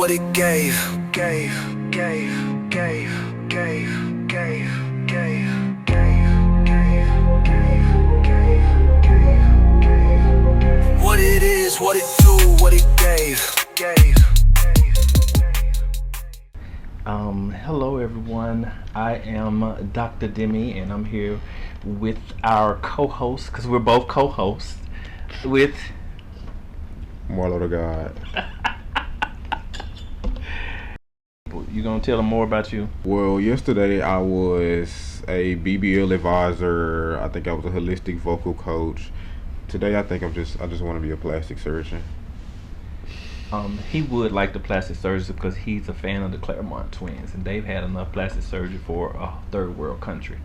what it gave. Gave, gave, gave, gave, gave, gave, gave, gave, gave, gave, gave. What it is, what it do, what it gave, gave. Hello everyone. I am Dr. Demi, and I'm here with our co-host, because we're both co-hosts, with Marlo the God. You gonna tell them more about you? Well, yesterday I was a BBL advisor. I think I was a holistic vocal coach. Today I think I just want to be a plastic surgeon. He would like the plastic surgery because he's a fan of the Claremont twins, and they've had enough plastic surgery for a third world country.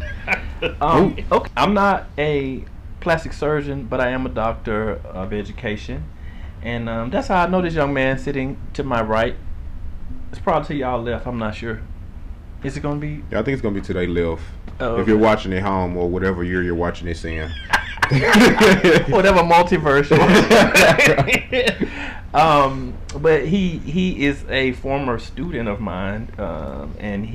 Okay, I'm not a plastic surgeon, but I am a doctor of education, and that's how I know this young man sitting to my right. It's probably to y'all left. I'm not sure. Is it gonna be? Yeah, I think it's gonna be today left. Oh, if you're watching it home or whatever year you're watching this in. Whatever multiverse. But he is a former student of mine, and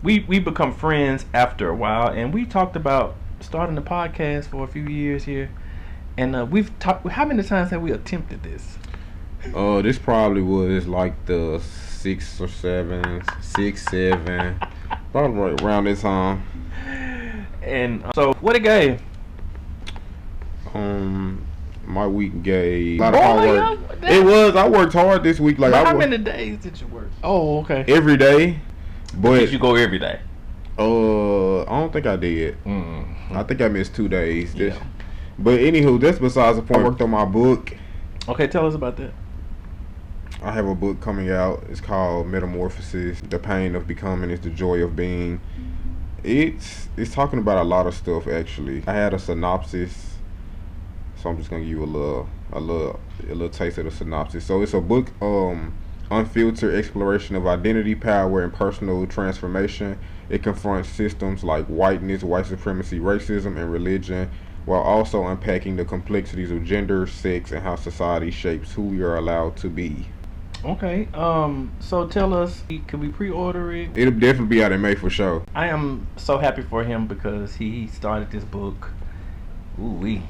we become friends after a while, and we talked about starting the podcast for a few years here, and we've talked. How many times have we attempted this? This probably was like the 6 or 7, probably right around this time. And so, what it gave? My week gave a lot of hard work. It was. I worked hard this week. Like, how many days did you work? Oh, okay. Every day. But did you go every day? I don't think I did. Mm-hmm. I think I missed 2 days. Yeah. But anywho, that's besides the point. I worked on my book. Okay, tell us about that. I have a book coming out. It's called Metamorphosis. The Pain of Becoming is the Joy of Being. It's talking about a lot of stuff, actually. I had a synopsis, so I'm just gonna give you a little taste of the synopsis. So it's a book, unfiltered exploration of identity, power, and personal transformation. It confronts systems like whiteness, white supremacy, racism, and religion, while also unpacking the complexities of gender, sex, and how society shapes who we are allowed to be. Okay, so tell us, can we pre-order it? It'll definitely be out in May for sure. I am so happy for him because he started this book, ooh-wee,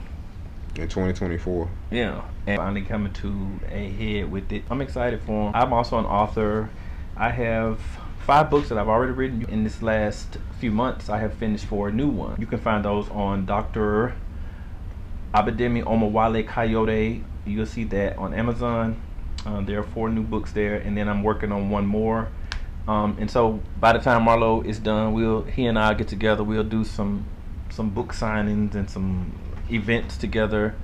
in 2024. Yeah, and finally coming to a head with it. I'm excited for him. I'm also an author. I have 5 books that I've already written. In this last few months, I have finished 4 new ones. You can find those on Dr. Abidemi Omowale Coyote. You'll see that on Amazon. There are 4 new books there, and then I'm working on 1 more. And so by the time Marlo is done, he and I get together. We'll do some book signings and some events together,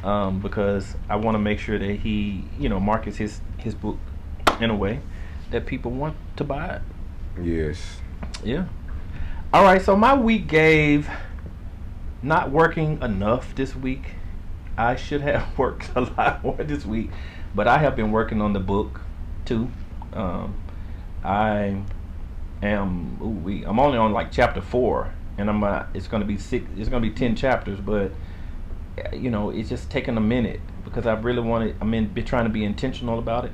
because I want to make sure that he, markets his book in a way that people want to buy it. Yes. Yeah. All right. So my week gave not working enough this week. I should have worked a lot more this week. But I have been working on the book too. I'm only on like chapter 4, and it's gonna be 6. It's gonna be 10 chapters, but it's just taking a minute because I really wanted. Been trying to be intentional about it.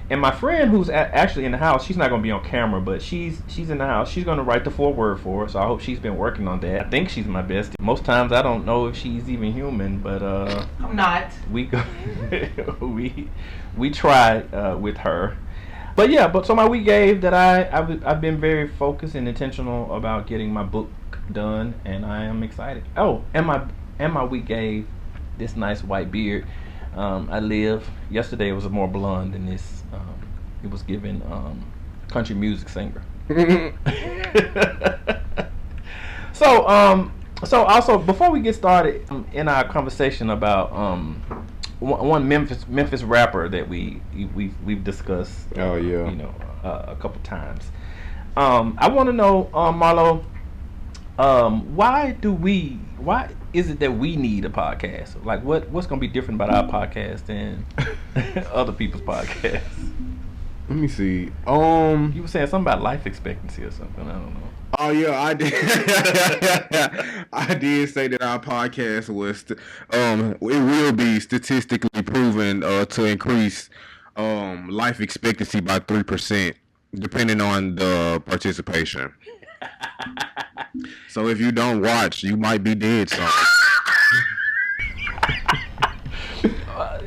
And my friend who's actually in the house, she's not gonna be on camera, but she's in the house. She's gonna write the foreword for it, so I hope she's been working on that. I think she's my bestie. Most times I don't know if she's even human, but I'm not. We go, we try with her. But yeah, so my week gave that I've been very focused and intentional about getting my book done, and I am excited. Oh, and my week gave this nice white beard. Yesterday it was more blonde than this. It was given country music singer. So also before we get started in our conversation about one Memphis rapper that we've discussed. Oh yeah. A couple times. I want to know, Marlo, why is it that we need a podcast? Like, what's gonna be different about our podcast than other people's podcasts? Let me see. You were saying something about life expectancy or something. I don't know. Oh yeah, I did. I did say that our podcast was, it will be statistically proven to increase life expectancy by 3%, depending on the participation. So if you don't watch, you might be dead soon.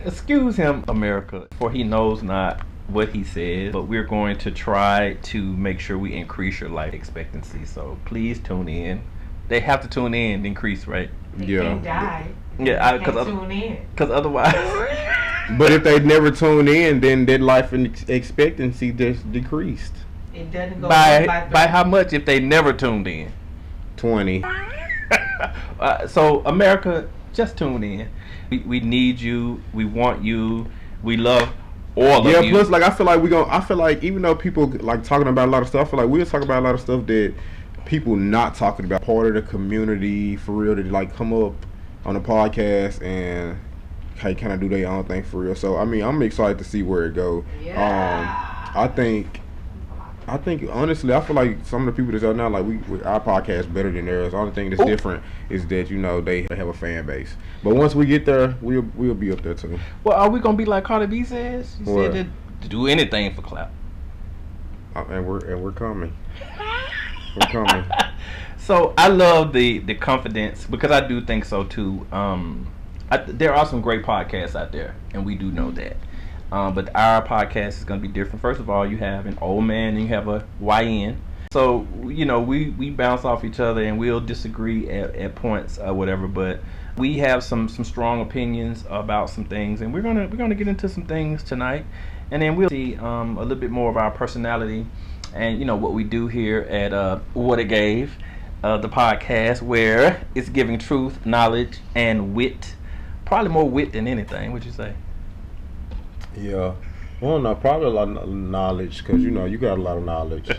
Excuse him, America, for he knows not what he says, but we're going to try to make sure we increase your life expectancy. So please tune in. They have to tune in to increase, right? They Yeah. can't die. Yeah, Tune in. because otherwise. But if they never tune in, then their life expectancy just decreased. It doesn't go up by how much if they never tuned in? 20. So America, just tune in. We need you. We want you. We love all of you. Yeah, plus like I feel like even though people like talking about a lot of stuff, I feel like we're talking about a lot of stuff that people not talking about. Part of the community for real, that like come up on the podcast and kind of do their own thing for real. So I mean, I'm excited to see where it go. Yeah. I think honestly, I feel like some of the people that's out now, like our podcast better than theirs. The only thing that's different is that they have a fan base. But once we get there, we'll be up there too. Well, are we gonna be like Cardi B says? She What? said to do anything for clout. And we're coming. We're coming. So I love the confidence, because I do think so too. There are some great podcasts out there, and we do know that. But our podcast is going to be different. First of all, you have an old man and you have a YN. So, we bounce off each other and we'll disagree at points or whatever. But we have some strong opinions about some things. And we're gonna get into some things tonight. And then we'll see a little bit more of our personality and, what we do here at What It Gave, the podcast, where it's giving truth, knowledge, and wit. Probably more wit than anything, would you say? Yeah. Well, no, probably a lot of knowledge, because you got a lot of knowledge.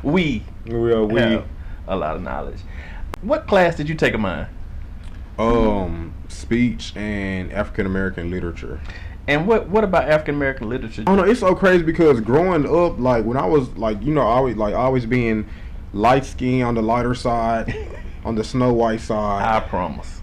We have a lot of knowledge. What class did you take of mine? Speech and African American literature. And what about African American literature? Oh no, it's so crazy because growing up, like when I was always being light skinned on the lighter side, on the Snow White side. I promise.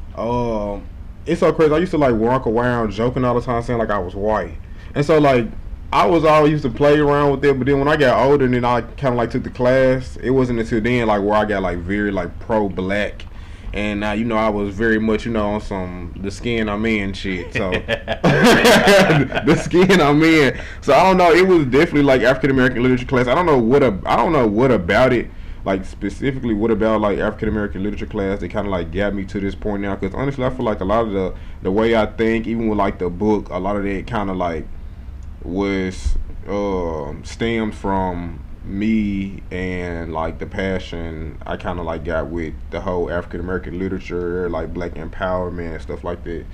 It's so crazy. I used to like walk around joking all the time, saying like I was white, and so like I was always used to play around with it. But then when I got older, and then I kind of like took the class. It wasn't until then like where I got like very like pro black, and now I was very much on some the skin I'm in shit. So the skin I'm in. So I don't know. It was definitely like African American literature class. I don't know what about it. Like specifically, what about like African American literature class that kind of like got me to this point now? Because honestly, I feel like a lot of the way I think, even with like the book, a lot of that kind of like was stemmed from me and like the passion I kind of like got with the whole African American literature, like black empowerment and stuff like that.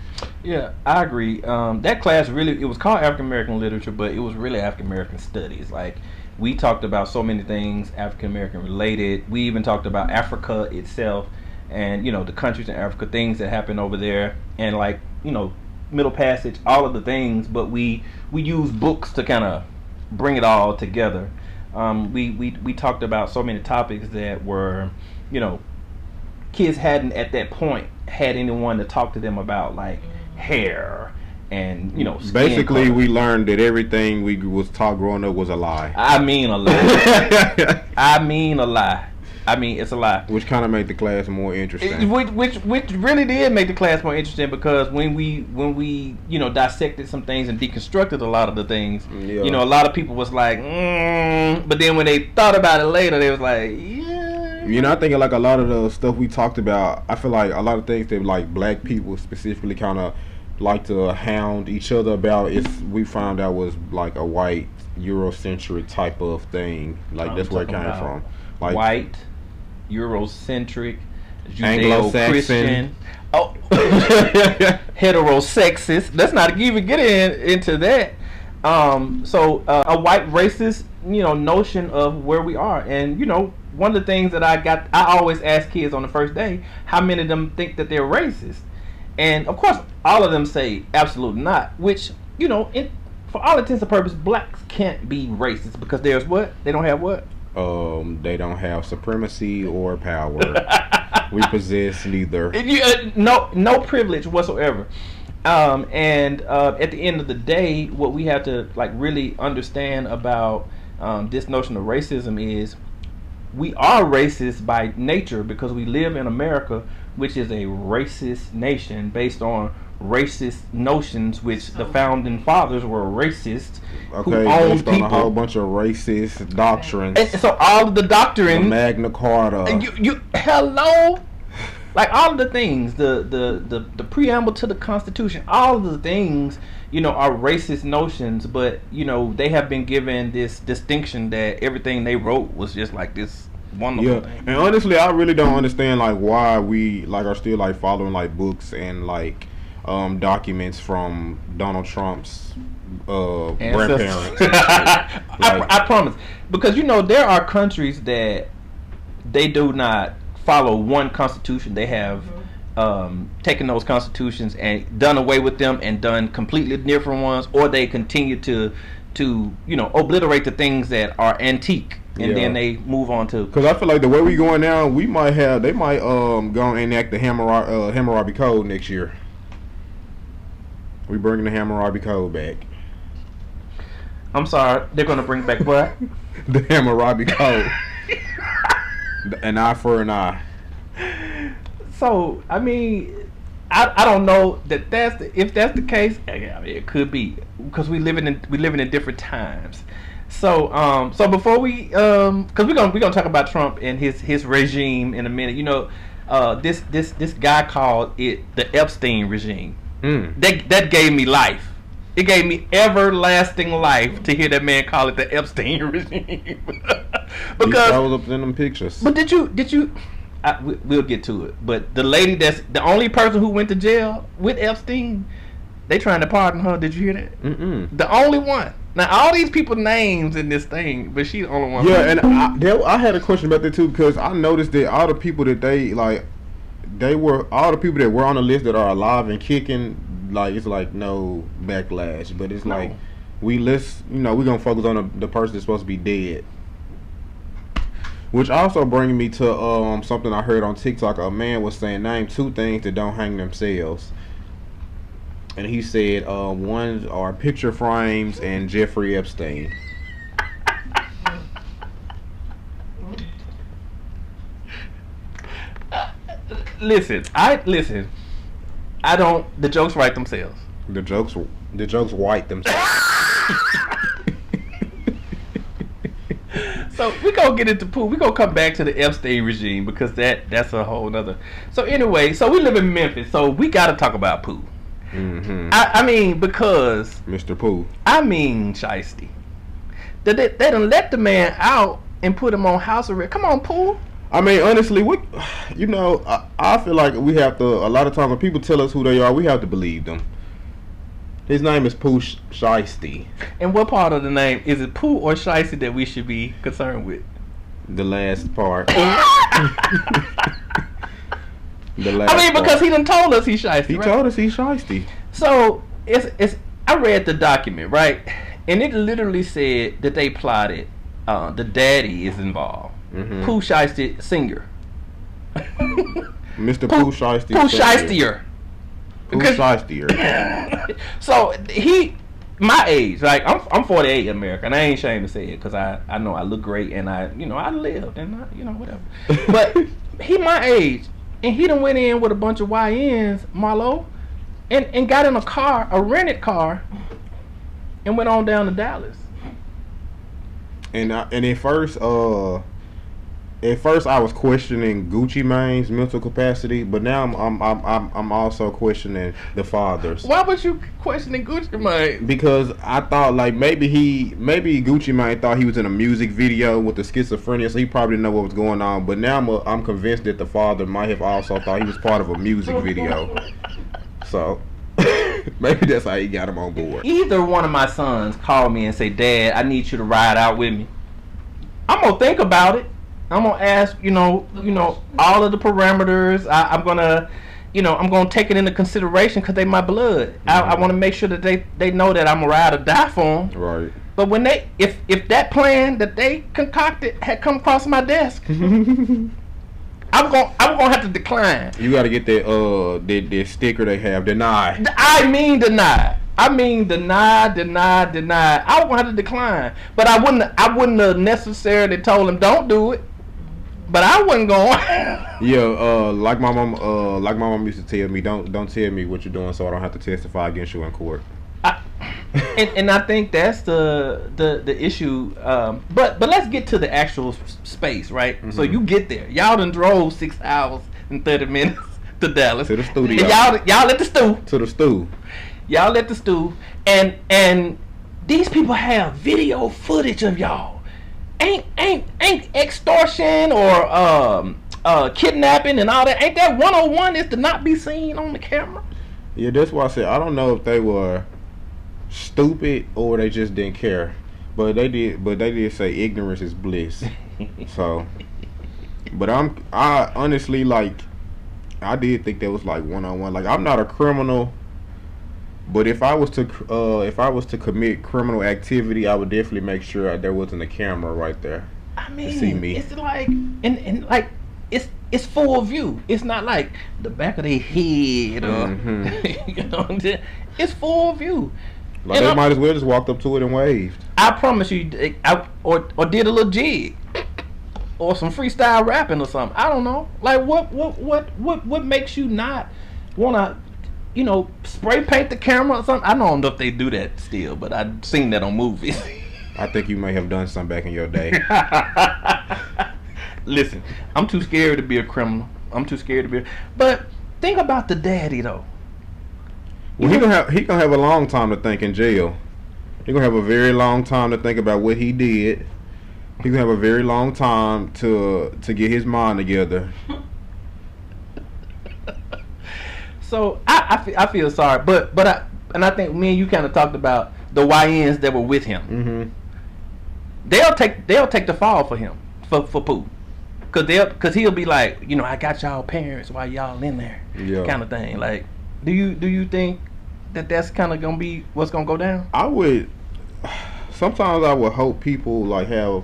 Yeah, I agree. That class it was called African American literature, but it was really African American studies. Like, we talked about so many things African American related. We even talked about Africa itself and the countries in Africa, things that happen over there, and like Middle Passage, all of the things. But we use books to kind of bring it all together. We talked about so many topics that were kids hadn't at that point had anyone to talk to them about, like hair and skin basically color. We learned that everything we was taught growing up was a lie. I mean a lie. I mean it's a lie. Which kind of made the class more interesting. Which really did make the class more interesting, because when we dissected some things and deconstructed a lot of the things, Yeah. a lot of people was like, but then when they thought about it later, they was like, yeah. I think like a lot of the stuff we talked about, I feel like a lot of things that like black people specifically kind of like to hound each other about, we found out was like a white Eurocentric type of thing. Like that's where it came from. Like white, Eurocentric, Anglo-Saxon. Judeo-Christian, heterosexist. Let's not even get into that. So a white racist, notion of where we are. And one of the things that I always ask kids on the first day, how many of them think that they're racist? And of course, all of them say absolutely not. Which for all intents and purposes, blacks can't be racist, because there's what? They don't have what? They don't have supremacy or power. We possess neither. No privilege whatsoever. At the end of the day, what we have to like really understand about this notion of racism is we are racist by nature because we live in America, which is a racist nation based on racist notions, which the founding fathers were racist, who owned people. On a whole bunch of racist doctrines. And so all of the doctrines, the Magna Carta, and you hello, like all of the things, the preamble to the Constitution, all of the things, you know, are racist notions, but you know they have been given this distinction that everything they wrote was just like this wonderful thing. And honestly, I really don't understand like why we like are still like following like books and like documents from Donald Trump's grandparents. I promise, because you know there are countries that they do not follow one constitution. They have taken those constitutions and done away with them and done completely different ones, or they continue to you know obliterate the things that are antique, and then they move on to. Because I feel like the way we going now, they might go and enact the Hammurabi Code next year. We bringing the Hammurabi Code back. I'm sorry, they're gonna bring back what? The Hammurabi Code. An eye for an eye. So I mean, I don't know if that's the case. I mean, it could be because we living in different times. So so before we because we're gonna talk about Trump and his regime in a minute. You know, this guy called it the Epstein regime. That gave me life. It gave me everlasting life to hear that man call it the Epstein regime. Because I was up in them pictures. But did you? We'll get to it. But the lady that's the only person who went to jail with Epstein, they trying to pardon her. Did you hear that? The only one. Now all these people names in this thing, but she's the only one. Yeah, and I had a question about that too because I noticed that all the people that all the people that were on the list that are alive and kicking, like it's like no backlash, but it's like we're gonna focus on the person that's supposed to be dead. Which also brings me to something I heard on TikTok. A man was saying, name 2 things that don't hang themselves, and he said one are picture frames and Jeffrey Epstein. Listen. I don't. The jokes write themselves. The jokes white themselves. So we gonna get into Pooh. We gonna come back to the Epstein regime because that's a whole nother. So anyway, so we live in Memphis, so we gotta talk about Pooh. I mean because Mr. Pooh. I mean Shiesty. They done let the man out and put him on house arrest. Come on, Pooh. I mean, honestly, I feel like we have to, a lot of times when people tell us who they are, we have to believe them. His name is Pooh Shiesty. And what part of the name, is it Pooh or Shiesty that we should be concerned with? The last part. Because he done told us he's Shiesty. He told us he's Shiesty. So, I read the document, right? And it literally said that they plotted, the daddy is involved. Pooh Shiesty Senior. Mr. Pooh Shiesty. Pooh Shiestier. Pooh Shiestier. So he, my age, like I'm 48 America, and I ain't ashamed to say it because I know I look great and I lived and whatever. But he my age, and he done went in with a bunch of YNs, Marlo, and got in a rented car, and went on down to Dallas. And at first I was questioning Gucci Mane's mental capacity, but now I'm also questioning the father's. Why was you questioning Gucci Mane? Because I thought like maybe Gucci Mane thought he was in a music video with the schizophrenia, so he probably didn't know what was going on. But now I'm convinced that the father might have also thought he was part of a music video. So maybe that's how he got him on board. Either one of my sons called me and say, "Dad, I need you to ride out with me." I'm gonna think about it. I'm gonna ask, all of the parameters. I'm gonna take it into consideration because they my blood. I want to make sure that they know that I'm gonna ride or die for them. Right. But when if that plan that they concocted had come across my desk, I'm gonna have to decline. You got to get that sticker they have, deny. I mean deny. I was gonna have to decline, but I wouldn't have necessarily told him don't do it. But I wasn't going. Yeah, like my mom used to tell me, don't tell me what you're doing, so I don't have to testify against you in court. And I think that's the issue. But let's get to the actual space, right? Mm-hmm. So you get there. Y'all done drove 6 hours and 30 minutes to Dallas. To the studio. Y'all at the stew. To the stew. Y'all at the stew, and these people have video footage of y'all. Ain't extortion or kidnapping and all that. Ain't that 101 is to not be seen on the camera? Yeah, that's why I said I don't know if they were stupid or they just didn't care. But they did say ignorance is bliss. So, but I honestly, like, I did think that was like 101. Like, I'm not a criminal. But if I was to commit criminal activity, I would definitely make sure there wasn't a camera right there. I mean, to see me. It's like and like it's full view. It's not like the back of their head or you know. It's full view. Like they might as well just walked up to it and waved. I promise you, or did a little jig or some freestyle rapping or something. I don't know. Like what makes you not wanna, you know, spray paint the camera or something? I don't know if they do that still, but I've seen that on movies. I think you may have done something back in your day. Listen, I'm too scared to be a criminal. But think about the daddy though. Well, he gonna have a long time to think in jail. He gonna have a very long time to think about what he did. He gonna have a very long time to get his mind together. So I feel sorry, but I think me and you kind of talked about the YNs that were with him. Mm-hmm. They'll take the fall for him for Pooh, cause he'll be like, you know, I got y'all parents while y'all in there, kind of thing. Like, do you think that's kind of gonna be what's gonna go down? I would. Sometimes I would hope people like are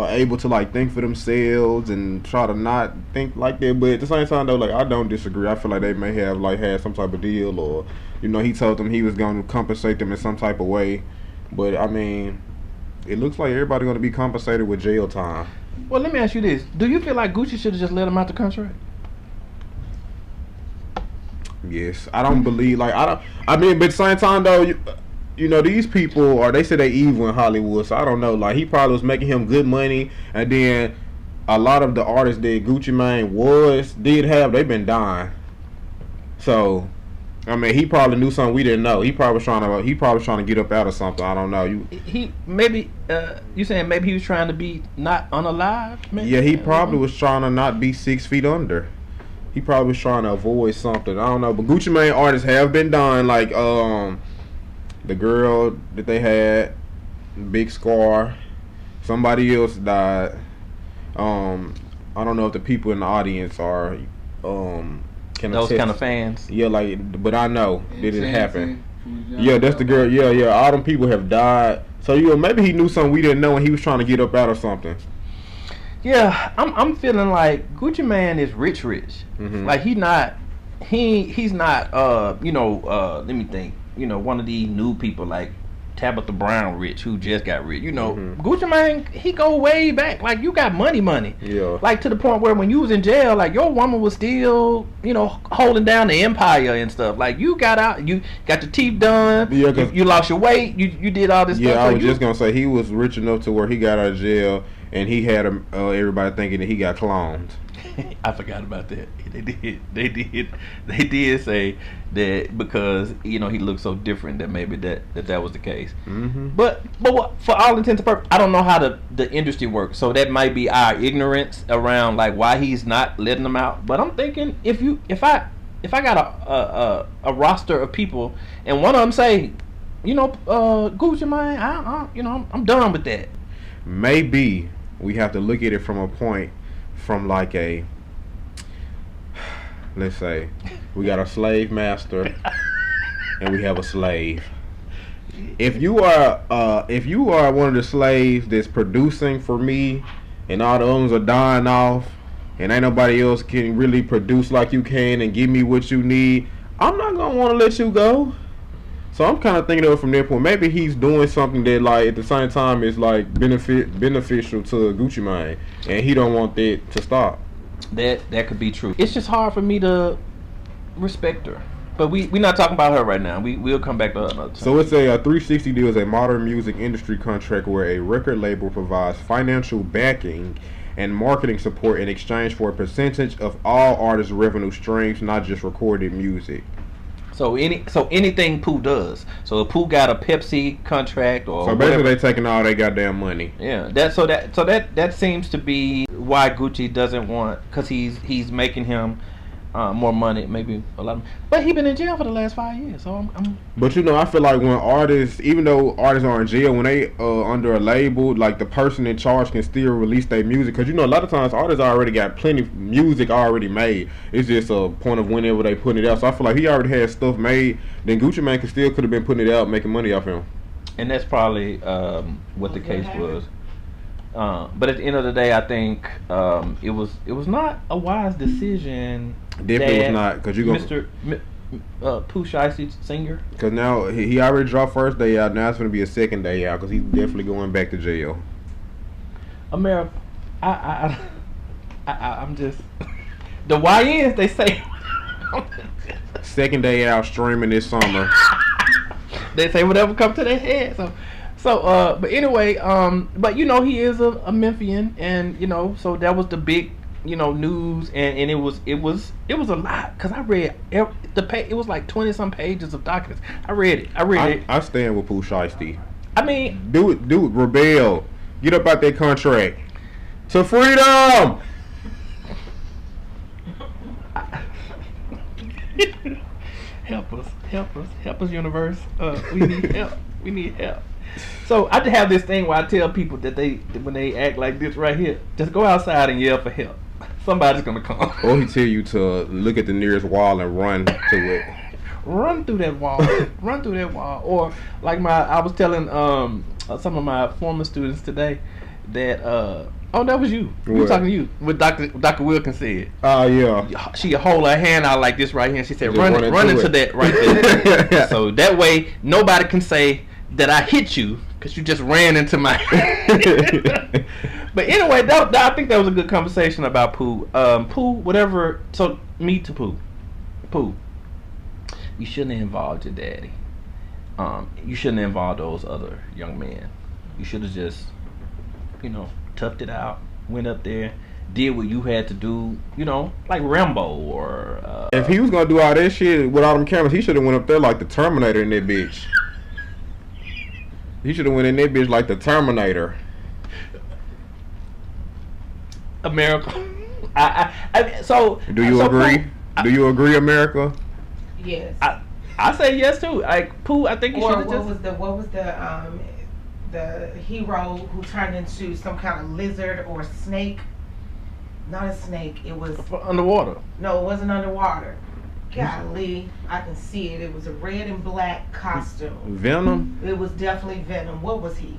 able to like think for themselves and try to not think like that. But at the same time though, like, I don't disagree. I feel like they may have like had some type of deal, or, you know, he told them he was going to compensate them in some type of way. But I mean, it looks like everybody going to be compensated with jail time. Well, let me ask you this: do you feel like Gucci should have just let him out the country? Yes, I don't believe like I mean, but at the same time though, you know, these people, or they say they evil in Hollywood, so I don't know. Like, he probably was making him good money, and then a lot of the artists that Gucci Mane did have, they've been dying. So, I mean, he probably knew something we didn't know. He probably was trying to get up out of something. I don't know. You saying maybe he was trying to be not unalive? Maybe? Yeah, he probably was trying to not be 6 feet under. He probably was trying to avoid something. I don't know. But Gucci Mane artists have been dying. Like, the girl that they had, Big Scar, somebody else died. I don't know if the people in the audience are those kind of fans. Yeah, like, but I know that it happened. Yeah, that's the girl. Yeah. All them people have died. So, you know, maybe he knew something we didn't know, and he was trying to get up out of something. Yeah, I'm feeling like Gucci Mane is rich. Mm-hmm. Like, he's not let me think, you know, one of these new people like Tabitha Brown rich, who just got rich. You know, Gucci Mane, he go way back. Like, you got money. Yeah. Like, to the point where when you was in jail, like, your woman was still, you know, holding down the empire and stuff. Like, you got out, you got your teeth done, you lost your weight, you did all this stuff. Yeah, I was just gonna say, he was rich enough to where he got out of jail and he had everybody thinking that he got cloned. I forgot about that. They did say that because, you know, he looked so different that maybe that was the case. Mm-hmm. But for all intents and purposes, I don't know how the industry works. So that might be our ignorance around like why he's not letting them out. But I'm thinking if I got a roster of people and one of them say, you know, Gucci Mane, I'm done with that. Maybe we have to look at it from a point. From like let's say we got a slave master and we have a slave. If you are one of the slaves that's producing for me and all the others are dying off, and ain't nobody else can really produce like you can and give me what you need, I'm not gonna want to let you go. So I'm kind of thinking of it from that point. Maybe he's doing something that, like, at the same time is like beneficial to Gucci Mane, and he don't want that to stop. That could be true. It's just hard for me to respect her. But we're not talking about her right now. We'll come back to her another time. So it's a 360 deal is a modern music industry contract where a record label provides financial backing and marketing support in exchange for a percentage of all artists' revenue streams, not just recorded music. So anything Pooh does. So if Pooh got a Pepsi contract or so basically they taking all their goddamn money. Yeah, that seems to be why Gucci doesn't want, because he's making him more money, maybe a lot. But he been in jail for the last 5 years, so I'm. But you know, I feel like when artists, even though artists are in jail, when they under a label, like the person in charge can still release their music, because you know a lot of times artists already got plenty of music already made. It's just a point of whenever they put it out. So I feel like he already had stuff made. Then Gucci Mane could have been putting it out, making money off him. And that's probably what the case was. But at the end of the day, I think it was not a wise decision. Definitely was not, because you go Pooh Shiesty singer. Because now he already dropped first day out. Now it's going to be a second day out because he's definitely going back to jail. America, I'm just the YNs. They say second day out streaming this summer. They say whatever comes to their head. So, but anyway, but you know he is a Memphian, and you know, so that was the big, you know, news, and it was a lot, because I read it was like 20-some pages of documents. I read it. I stand with Pooh Shiesty. I mean, do it, rebel, get up out that contract to freedom. help us, universe. We need help. So I just have this thing where I tell people that when they act like this right here, just go outside and yell for help. Somebody's gonna come. Or he tell you to look at the nearest wall and run to it. Run through that wall. Run through that wall. Or like I was telling some of my former students today that that was you. We were talking to you. What Dr. Wilkins said. Oh yeah. She hold her hand out like this right here, and she said, "Run into that right there." So that way nobody can say that I hit you, because you just ran into my. But anyway, I think that was a good conversation about Pooh. Pooh, whatever. So me to Pooh. Pooh, you shouldn't have involved your daddy. You shouldn't have involved those other young men. You should have just, you know, toughed it out, went up there, did what you had to do, you know, like Rambo or. If he was gonna do all that shit with all them cameras, he should have went up there like the Terminator in that bitch. He should have went in that bitch like the Terminator. America. So. Do you agree? Pooh, do you agree, America? Yes. I say yes too. Like Pooh, I think you should have just. What was the hero who turned into some kind of lizard or snake? Not a snake. It was underwater. No, it wasn't underwater. Golly, I can see it. It was a red and black costume. Venom? It was definitely Venom. What was he?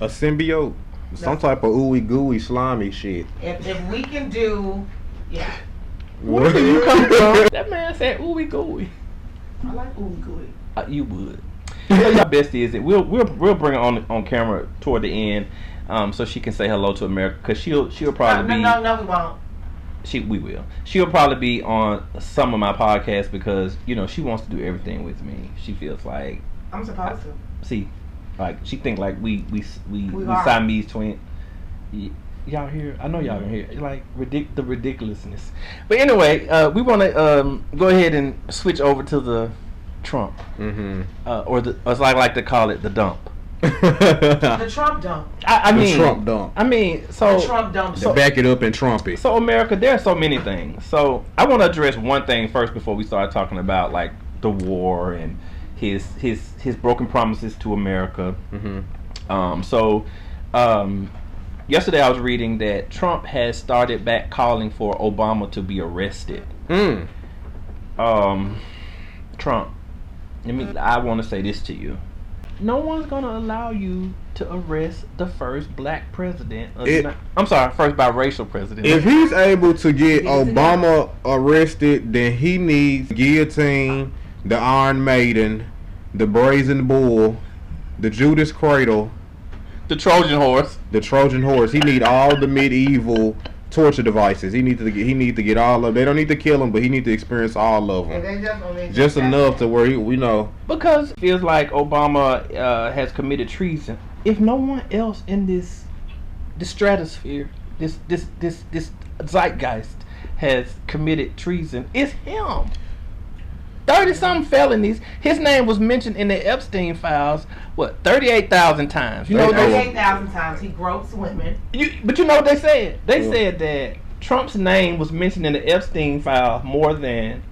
A symbiote. Some type of ooey gooey slimy shit. If we can do, yeah. Where did you come from? That man said ooey gooey. I like ooey gooey. You would. So your bestie is it? We'll bring her on camera toward the end, so she can say hello to America, because she'll probably be. No, we won't. We will. She'll probably be on some of my podcasts, because you know she wants to do everything with me. She feels like I'm supposed to. See, like she think like we Siamese twin. Y'all hear? I know y'all can hear. Like the ridiculousness. But anyway, we want to go ahead and switch over to the Trump, or as I like to call it, the dump. The Trump dump. I mean, the Trump dump. I mean, so the Trump dump. So, back it up and Trump it. So America, there are so many things. So I want to address one thing first before we start talking about like the war and his broken promises to America. Yesterday I was reading that Trump has started back calling for Obama to be arrested. Trump, I want to say this to you. no one's gonna allow you to arrest the first black president. I'm sorry, first biracial president. If he's able to get Obama arrested, then he needs guillotine, the Iron Maiden, the Brazen Bull, the Judas Cradle, the Trojan horse. The Trojan horse. He need all the medieval torture devices. He needs to get all of. They don't need to kill him, but he needs to experience all of them. Just enough to where we know. Because it feels like Obama has committed treason. If no one else in this stratosphere, this zeitgeist has committed treason, it's him. 30-something felonies. His name was mentioned in the Epstein files. What, 38,000 times? You know, 38,000 times he gropes women. But you know what they said? They said that Trump's name was mentioned in the Epstein file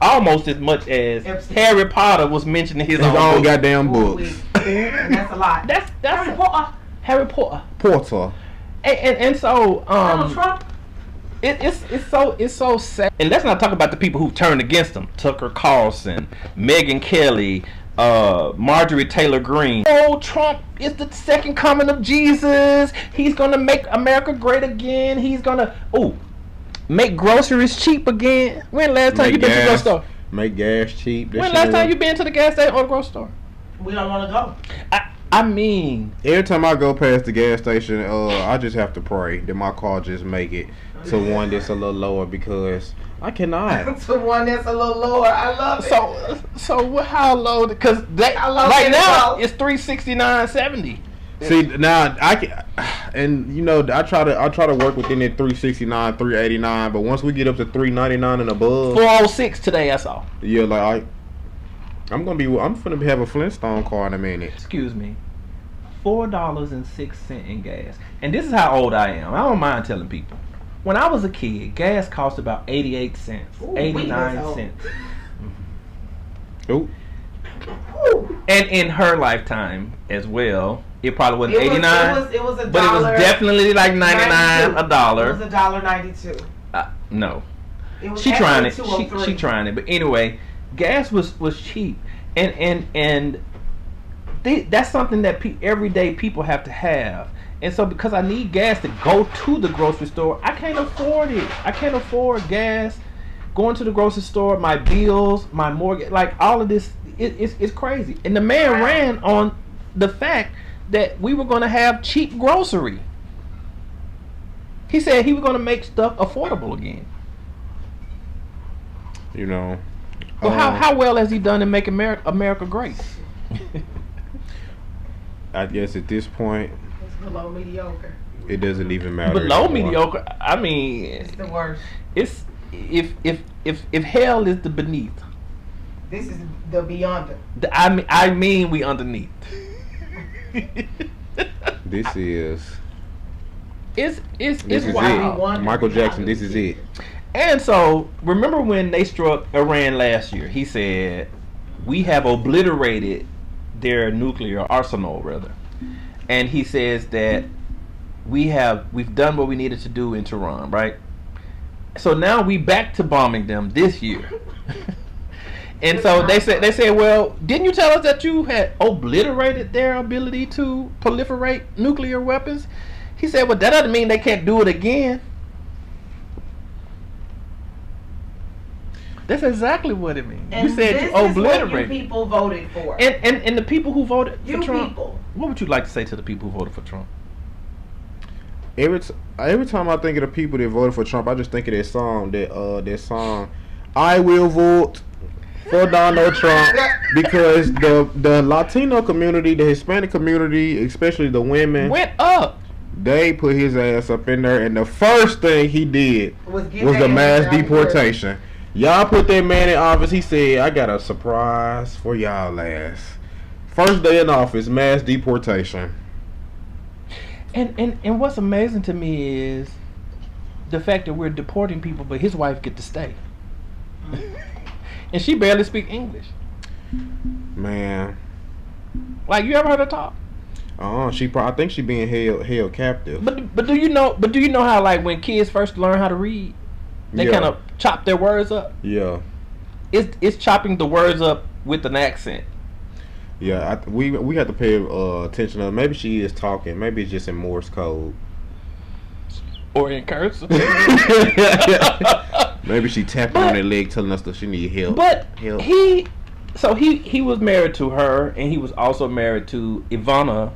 almost as much as Harry Potter was mentioned in his own goddamn books. And that's a lot. That's Harry Potter. Porter. And so Donald Trump. It's so sad. And let's not talk about the people who turned against him. Tucker Carlson, Megyn Kelly, Marjorie Taylor Greene. Oh, Trump is the second coming of Jesus. He's gonna make America great again. He's gonna make groceries cheap again. When last time you been to the grocery store? Make gas cheap. When last time you been to the gas station or the grocery store? We don't want to go. I mean, every time I go past the gas station, I just have to pray that my car just make it to one that's a little lower, because I cannot. To one that's a little lower. I love it. So how low? Because right now it's $369.70. See, now I can, and you know, I try to work within that $369, $389, but once we get up to $399 and above, $406 today. I saw. Yeah, like I'm finna have a Flintstone car in a minute. Excuse me. $4.06 in gas. And this is how old I am. I don't mind telling people. When I was a kid, gas cost about 88 cents. 89 cents. Ooh. And in her lifetime as well, it probably wasn't 89. It was a dollar. But it was definitely like 99, $1. It was $1.92. No. It was she trying it. She trying it. But anyway, gas was cheap, and that's something that everyday people have to have. And so because I need gas to go to the grocery store, I can't afford it. I can't afford gas. Going to the grocery store, my bills, my mortgage, like all of this, it's crazy. And the man ran on the fact that we were going to have cheap grocery. He said he was going to make stuff affordable again. You know. Well, how well has he done in making America great? I guess at this point, it's below mediocre. It doesn't even matter. Below mediocre. I mean, it's the worst. It's if hell is the beneath, this is the beyond. I mean we underneath. This is. It's wild. Michael Jackson. This is it. And so, remember when they struck Iran last year? He said, we have obliterated their nuclear arsenal, rather. And he says that we've done what we needed to do in Tehran, right? So now we back to bombing them this year. And so they said, well, didn't you tell us that you had obliterated their ability to proliferate nuclear weapons? He said, well, that doesn't mean they can't do it again. That's exactly what it means. And you said you obliterate. What you people voted for. And the people who voted for Trump. People. What would you like to say to the people who voted for Trump? Every time I think of the people that voted for Trump, I just think of that song, I will vote for Donald Trump, because the Latino community, the Hispanic community, especially the women, went up. They put his ass up in there, and the first thing he did was the mass deportation. Y'all put that man in office. He said, I got a surprise for y'all ass. First day in office, mass deportation. And what's amazing to me is the fact that we're deporting people, but his wife get to stay. And she barely speak English. Man. Like, you ever heard her talk? I think she being held captive. But do you know how, like, when kids first learn how to read, they kind of chop their words up? Yeah. It's chopping the words up with an accent. Yeah, we have to pay attention to her. Maybe she is talking. Maybe it's just in Morse code. Or in cursive. Maybe she tapping on her leg telling us that she need help. But help. he was married to her, and he was also married to Ivana,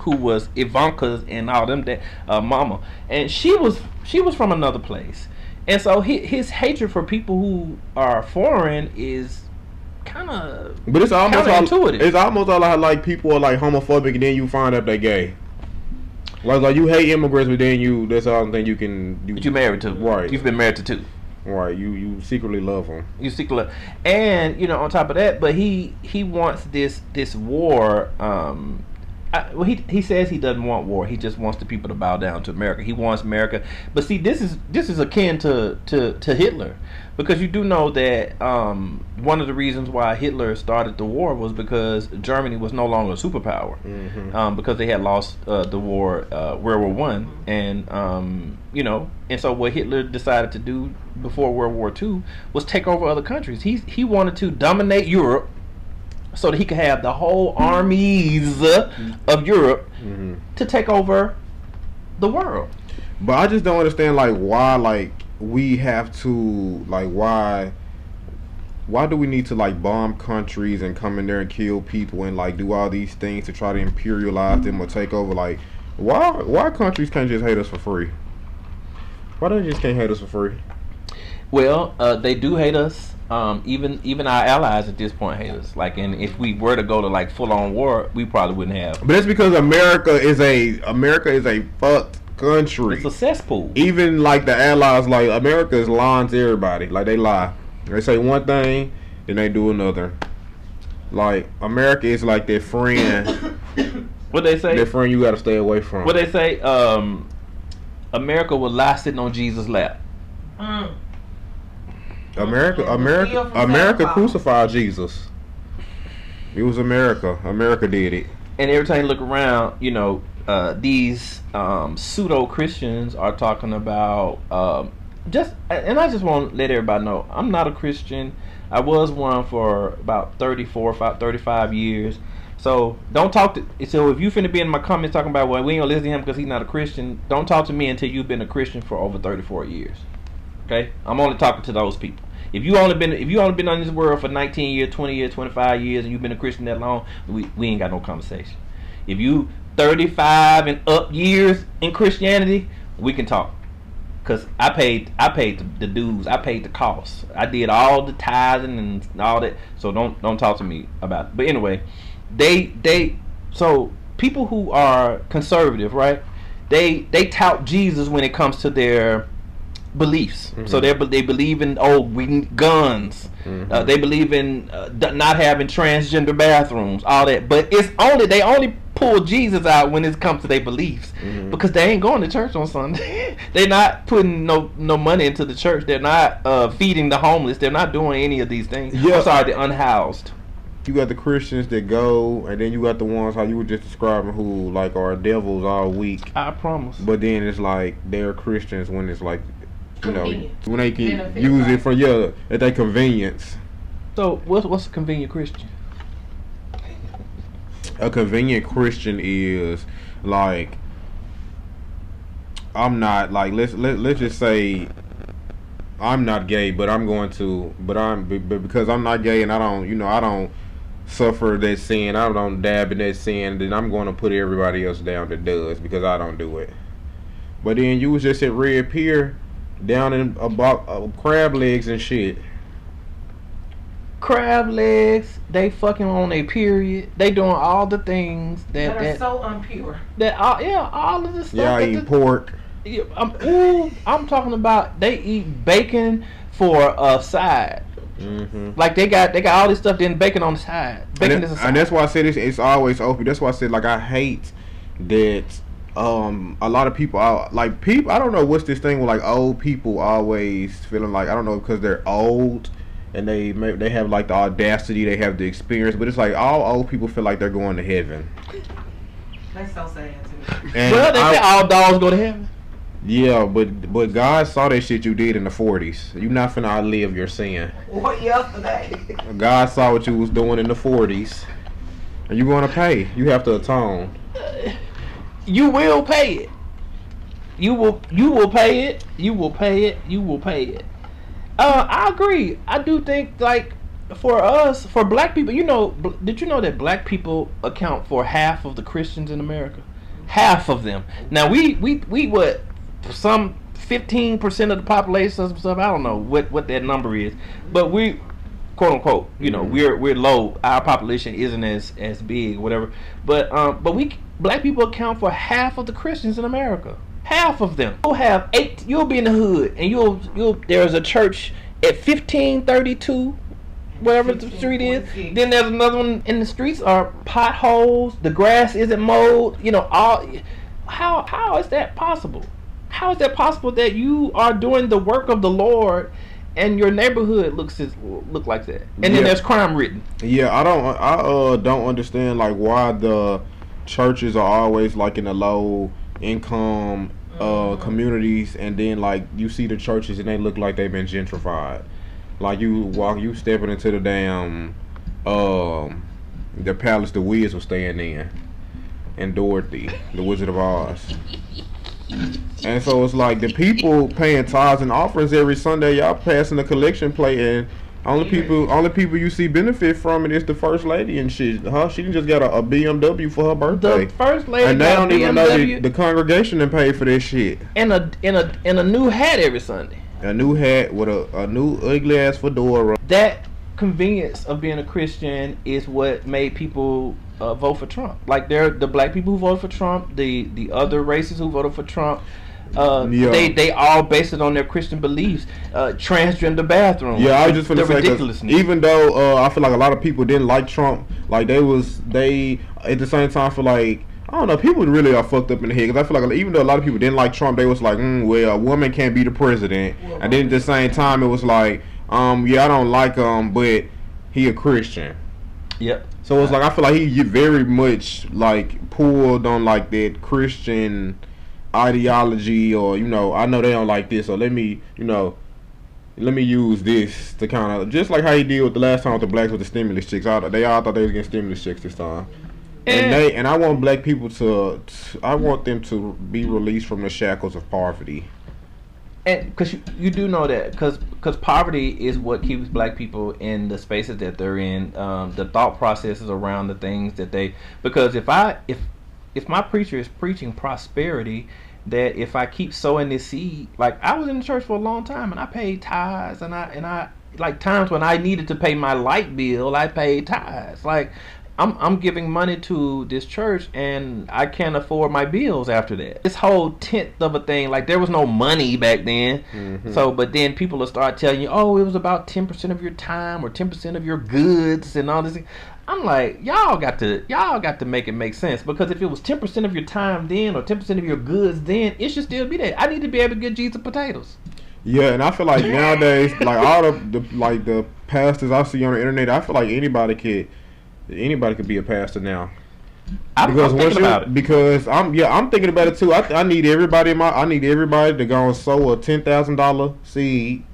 who was Ivanka's and all them mama, and she was from another place, and so his hatred for people who are foreign is kind of. But it's almost intuitive. It's almost all like people are like homophobic, and then you find out they gay. Like you hate immigrants, but then that's all the thing you can. But you married to, right? You've been married to two. Right, you secretly love him. You secretly love, and on top of that, but he wants this war. He says he doesn't want war. He just wants the people to bow down to America. He wants America. But see, this is akin to Hitler, because you do know that one of the reasons why Hitler started the war was because Germany was no longer a superpower, because they had lost the war, World War One, and and so what Hitler decided to do before World War II was take over other countries. He wanted to dominate Europe, so that he could have the whole armies of Europe to take over the world. But I just don't understand, like, why, we have to, why do we need to, bomb countries and come in there and kill people and, do all these things to try to imperialize them or take over? Why countries can't just hate us for free? Why they just can't hate us for free? Well, they do hate us. Even our allies at this point hate us. And if we were to go to full on war, we probably wouldn't have. But it's because America is a fucked country. It's a cesspool. Even the allies, America is lying to everybody. They lie. They say one thing, then they do another. America is like their friend. What they say? Their friend you got to stay away from. What they say? America will lie sitting on Jesus' lap. America crucified Jesus. It was America. America did it. And every time you look around, these pseudo Christians are talking about and I just want to let everybody know I'm not a Christian. I was one for about 35 years. So don't talk to. So if you finna be in my comments talking about, well, we ain't gonna listen to him because he's not a Christian, don't talk to me until you've been a Christian for over 34 years. Okay, I'm only talking to those people. If you only been on this world for 19 years, 20 years, 25 years, and you've been a Christian that long, we ain't got no conversation. If you 35 and up years in Christianity, we can talk. Cause I paid the dues, I paid the costs, I did all the tithing and all that. So don't talk to me about it. But anyway, so people who are conservative, right? They tout Jesus when it comes to their beliefs. So they believe in guns. They believe in not having transgender bathrooms, all that. But they only pull Jesus out when it comes to their beliefs, because they ain't going to church on Sunday. They're not putting no money into the church. They're not feeding the homeless. They're not doing any of these things. Yeah. I'm sorry, the unhoused. You got the Christians that go, and then you got the ones how you were just describing who are devils all week. I promise. But then it's they're Christians when it's when they can Benefit, use it for at their convenience. So what's a convenient Christian? A convenient Christian is I'm not let's just say I'm not gay, but because I'm not gay and I don't suffer that sin, I don't dab in that sin, then I'm going to put everybody else down that does, because I don't do it. But then you was just at Red Pier down in about crab legs and shit. Crab legs, they fucking on a period. They doing all the things that are so unpure. All of the stuff. Yeah, I eat pork. I'm talking about they eat bacon for a side. They got all this stuff, then bacon on the side. Bacon is a side. And that's why I said it's always open. That's why I said I hate that a lot of people I don't know what's this thing with old people always feeling I don't know, because they're old and they have the audacity, they have the experience, but it's all old people feel like they're going to heaven. That's so sad too. Well, they say all dogs go to heaven. Yeah, but God saw that shit you did in the 40s. You not finna outlive your sin. What yesterday? God saw what you was doing in the 40s, and you gonna pay. You have to atone. You will pay it. You will pay it. You will pay it. You will pay it. I agree. I do think like for us, for black people, you know, did you know that black people account for half of the Christians in America? Half of them. Now we what some 15% of the population or some stuff. I don't know what that number is, but we quote unquote, you know, we're low. Our population isn't as big, whatever. But we black people account for half of the Christians in America. Half of them. You'll be in the hood, and you'll there's a church at 1532, whatever the street is. Then there's another one in the streets are potholes. The grass isn't mowed. You know, how is that possible? How is that possible that you are doing the work of the Lord and your neighborhood look like that? And then there's crime written. Yeah, I don't understand like why the churches are always like in the low income communities, and then like you see the churches and they look like they've been gentrified. Like you stepping into the damn the palace the Wiz was staying in, and Dorothy, the Wizard of Oz. And so it's like the people paying tithes and offerings every Sunday, y'all passing the collection plate, and only people you see benefit from it is the first lady and shit. She just got a BMW for her birthday. The first lady and they don't even know the congregation and paid for this shit. And a new hat every Sunday. A new hat with a new ugly ass fedora. That convenience of being a Christian is what made people vote for Trump. Like the black people who voted for Trump, the other races who voted for Trump. They all based it on their Christian beliefs. Transgender bathrooms. Yeah, I was just finna say, ridiculousness. Even though I feel like a lot of people didn't like Trump, like they at the same time feel like, I don't know, people really are fucked up in the head, because I feel like even though a lot of people didn't like Trump, they was like, well, a woman can't be the president. And then at the same time it was like, yeah, I don't like him, but he a Christian. Yep. So it's like I feel like he very much like pulled on like that Christian ideology, or you know, I know they don't like this, so let me use this to kind of, just like how he did with the last time with the blacks with the stimulus checks. They all thought they was getting stimulus checks this time, and I want black people I want them to be released from the shackles of poverty. And because you do know that, because poverty is what keeps black people in the spaces that they're in, the thought processes around the things that they, because if my preacher is preaching prosperity, that if I keep sowing this seed, like I was in the church for a long time and I paid tithes, and I like times when I needed to pay my light bill, I paid tithes. Like I'm giving money to this church and I can't afford my bills after that. This whole tenth of a thing, like there was no money back then. Mm-hmm. So, but then people will start telling you, oh, it was about 10% of your time or 10% of your goods and all this. I'm like, y'all got to make it make sense, because if it was 10% of your time then or 10% of your goods then, it should still be there. I need to be able to get Jesus potatoes. Yeah, and I feel like nowadays, like all the pastors I see on the internet, I feel like anybody could be a pastor now. I'm thinking about it. Because I'm thinking about it too. I need everybody to go and sow a $10,000 seed,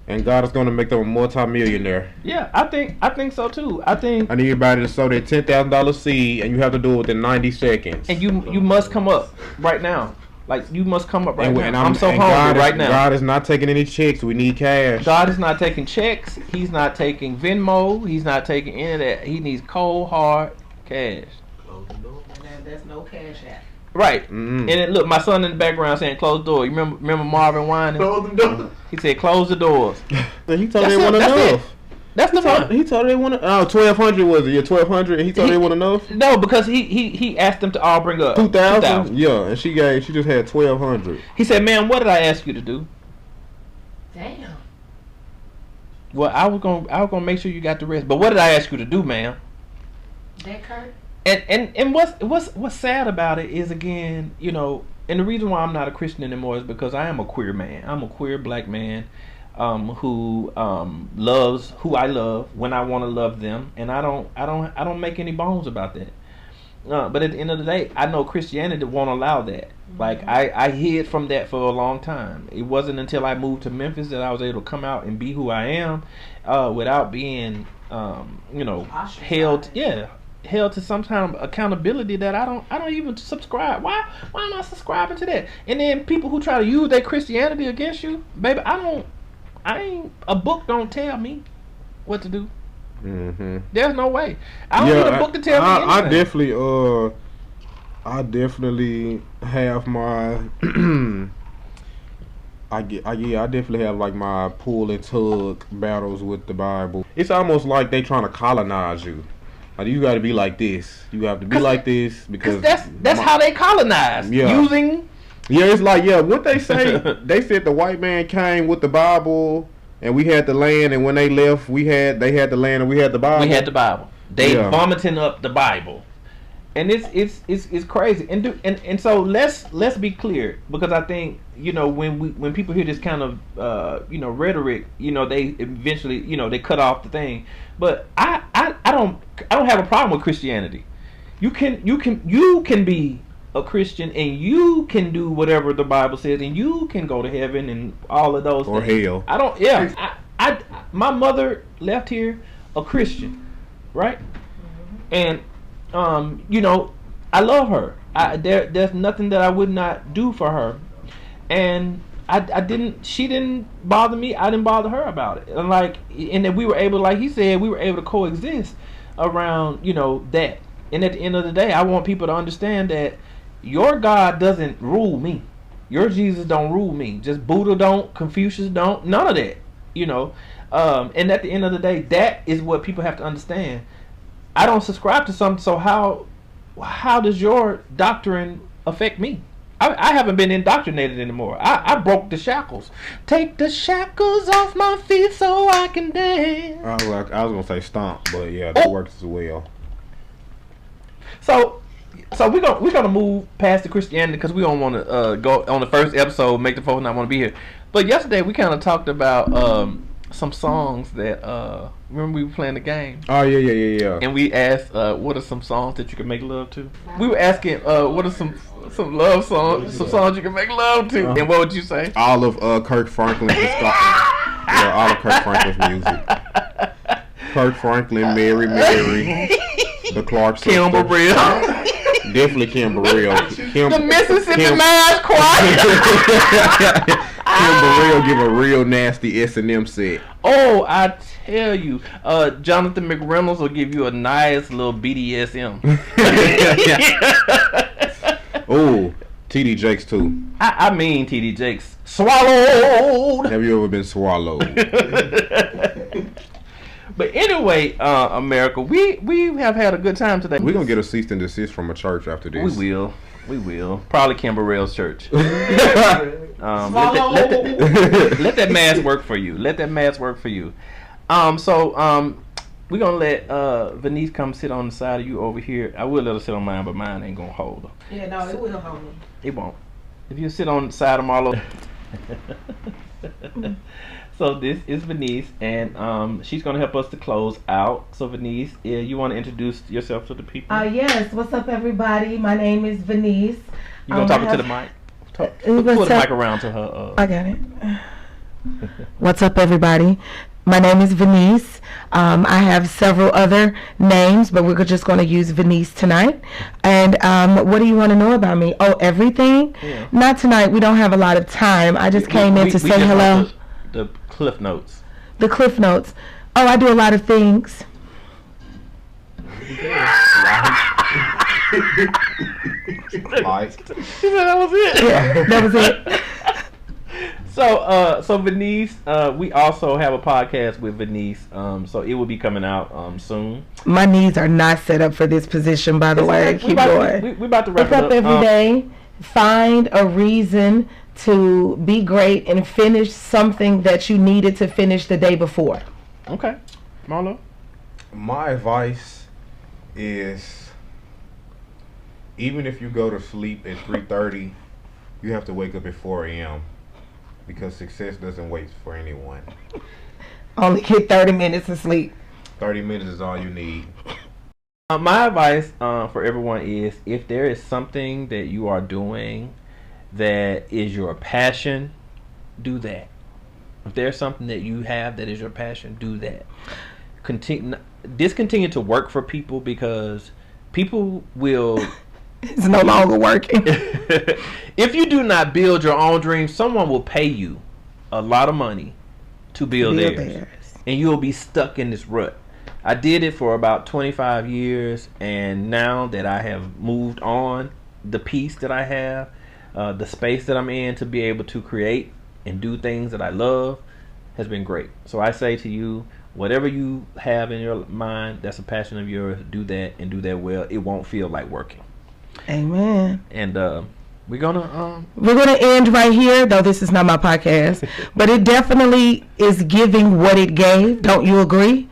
and God is going to make them a multi-millionaire. Yeah, I think so too. I need everybody to sow that $10,000 seed, and you have to do it within 90 seconds. And you must come up right now. Like, you must come up right now. And I'm so hungry right now. God is not taking any checks. We need cash. God is not taking checks. He's not taking Venmo. He's not taking any of that. He needs cold, hard cash. Close the door. And there's no cash app. Right. Mm-hmm. And look, my son in the background saying, close the door. You remember Marvin whining? Close the door. He said, close the doors. He told they want enough. That's the one. He told her they wanted. Oh, 1,200 was it? Yeah, 1,200. And he told her they want enough. No, because he asked them to all bring up 2,000. Yeah, and she just had 1,200. He said, "Man, what did I ask you to do?" Damn. Well, I was gonna make sure you got the rest. But what did I ask you to do, ma'am? That Kurt. And what's sad about it is, again, you know, and the reason why I'm not a Christian anymore is because I am a queer man. I'm a queer black man. Who loves who I love when I want to love them, and I don't make any bones about that. But at the end of the day, I know Christianity won't allow that. Like I hid from that for a long time. It wasn't until I moved to Memphis that I was able to come out and be who I am, without being, held to some kind of accountability that I don't even subscribe. Why am I subscribing to that? And then people who try to use their Christianity against you, baby, a book don't tell me what to do. Mm-hmm. There's no way. I don't need a book to tell me anything. I definitely have my I definitely have like my pull and tug battles with the Bible. It's almost like they trying to colonize you. Like, you got to be like this. You have to be like this because that's how they colonize. Yeah. Using. Yeah, it's like, what they say. They said the white man came with the Bible and we had the land, and when they left, they had the land and we had the Bible. We had the Bible. They vomiting up the Bible. And it's crazy. And so let's be clear, because I think, when people hear this kind of rhetoric, they eventually, they cut off the thing. But I don't have a problem with Christianity. You can be a Christian and you can do whatever the Bible says and you can go to heaven and all of those or things. hell. I my mother left here a Christian, right? And I love her. There's nothing that I would not do for her. And she didn't bother me. I didn't bother her about it. And that we were able, like he said, we were able to coexist around, that. And at the end of the day, I want people to understand that your God doesn't rule me. Your Jesus don't rule me. Just Buddha don't, Confucius don't, none of that, and at the end of the day, that is what people have to understand. I don't subscribe to something, so how does your doctrine affect me? I haven't been indoctrinated anymore. I broke the shackles. Take the shackles off my feet so I can dance. I was gonna say stomp, but yeah, that works as well. So we're gonna move past the Christianity because we don't want to go on the first episode, make the folks not want to be here. But yesterday we kind of talked about some songs that remember we were playing the game. Oh yeah. And we asked, what are some songs that you can make love to? We were asking, what are some love songs, some songs you can make love to? And what would you say? All of Kirk Franklin's all of Kirk Franklin's music. Kirk Franklin, Mary, the Clark sisters. Kim Burrell. Definitely Kim Burrell. The Mississippi Mass Choir. Kim Burrell give a real nasty S&M set. Oh, I tell you, Jonathan McReynolds will give you a nice little BDSM. Oh, TD Jakes too. I mean TD Jakes. Swallowed. Have you ever been swallowed? But anyway, America, we have had a good time today. We're going to get a cease and desist from a church after this. We will. Probably Kim Burrell's church. Let that mask work for you. So we're going to let Venice come sit on the side of you over here. I will let her sit on mine, but mine ain't going to hold her. Yeah, no, it will hold me. It won't. If you sit on the side of Marlo. So this is Venice, and she's going to help us to close out. So Venice, you want to introduce yourself to the people? Yes. What's up, everybody? My name is Venice. You going to talk to the mic? Pull the mic around to her. I got it. What's up, everybody? My name is Venice. I have several other names, but we're just going to use Venice tonight. And what do you want to know about me? Oh, everything? Yeah. Not tonight. We don't have a lot of time. I just came in to say hello. The Cliff Notes. The Cliff Notes. Oh, I do a lot of things. Like. She said that was it. Yeah, that was it. So Venice, we also have a podcast with Venice. So it will be coming out soon. My knees are not set up for this position, by the way. Keep going. We're about to wrap What's it up. Every day, find a reason to be great and finish something that you needed to finish the day before. Okay. Marlo? My advice is, even if you go to sleep at 3:30, you have to wake up at 4 a.m. because success doesn't wait for anyone. Only get 30 minutes of sleep. 30 minutes is all you need. My advice for everyone is, if there is something that you are doing that is your passion, do that. If there's something that you have that is your passion, do that. Discontinue to work for people, because people will. It's no longer working. If you do not build your own dreams, someone will pay you a lot of money to build theirs, and you'll be stuck in this rut. I did it for about 25 years, and now that I have moved on, the peace that I have, the space that I'm in to be able to create and do things that I love has been great. So I say to you, whatever you have in your mind that's a passion of yours, do that, and do that well. It won't feel like working. Amen. And we're gonna end right here, though this is not my podcast, but it definitely is giving what it gave. Don't you agree?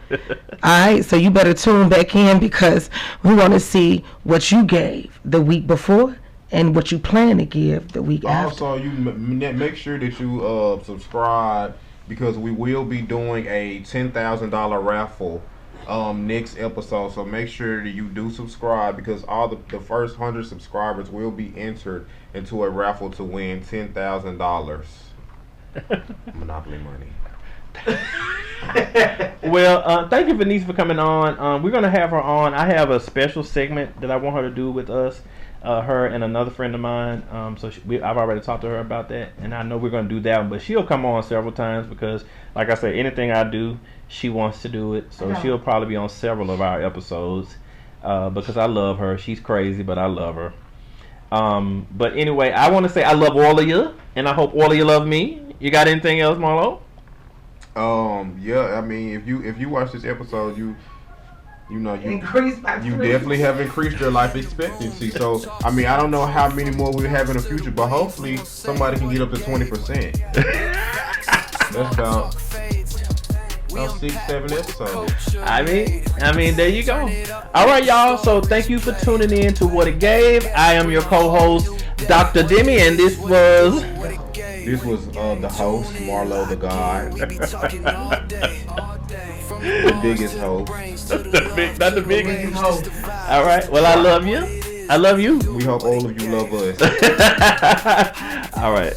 All right, so you better tune back in, because we want to see what you gave the week before and what you plan to give the week after. Also, you make sure that you subscribe, because we will be doing a $10,000 raffle next episode. So make sure that you do subscribe, because all the first 100 subscribers will be entered into a raffle to win $10,000 Monopoly money. Well, thank you, Venice, for coming on. We're gonna have her on. I have a special segment that I want her to do with us, her and another friend of mine. I've already talked to her about that, and I know we're gonna do that one. But she'll come on several times, because, like I said, anything I do, she wants to do it. So she'll probably be on several of our episodes, because I love her. She's crazy, but I love her. But anyway, I want to say I love all of you, and I hope all of you love me. You got anything else, Marlo? Yeah, I mean, if you watch this episode, you definitely have increased your life expectancy. So, I mean, I don't know how many more we'll have in the future, but hopefully somebody can get up to 20%. That's about 6-7 episodes. I mean, there you go. All right, y'all. So thank you for tuning in to What It Gave. I am your co-host, Dr. Demi, and this was the host, Marlo the God. The biggest host. Not the biggest host. All right. Well, I love you. I love you. We hope all of you love us. All right.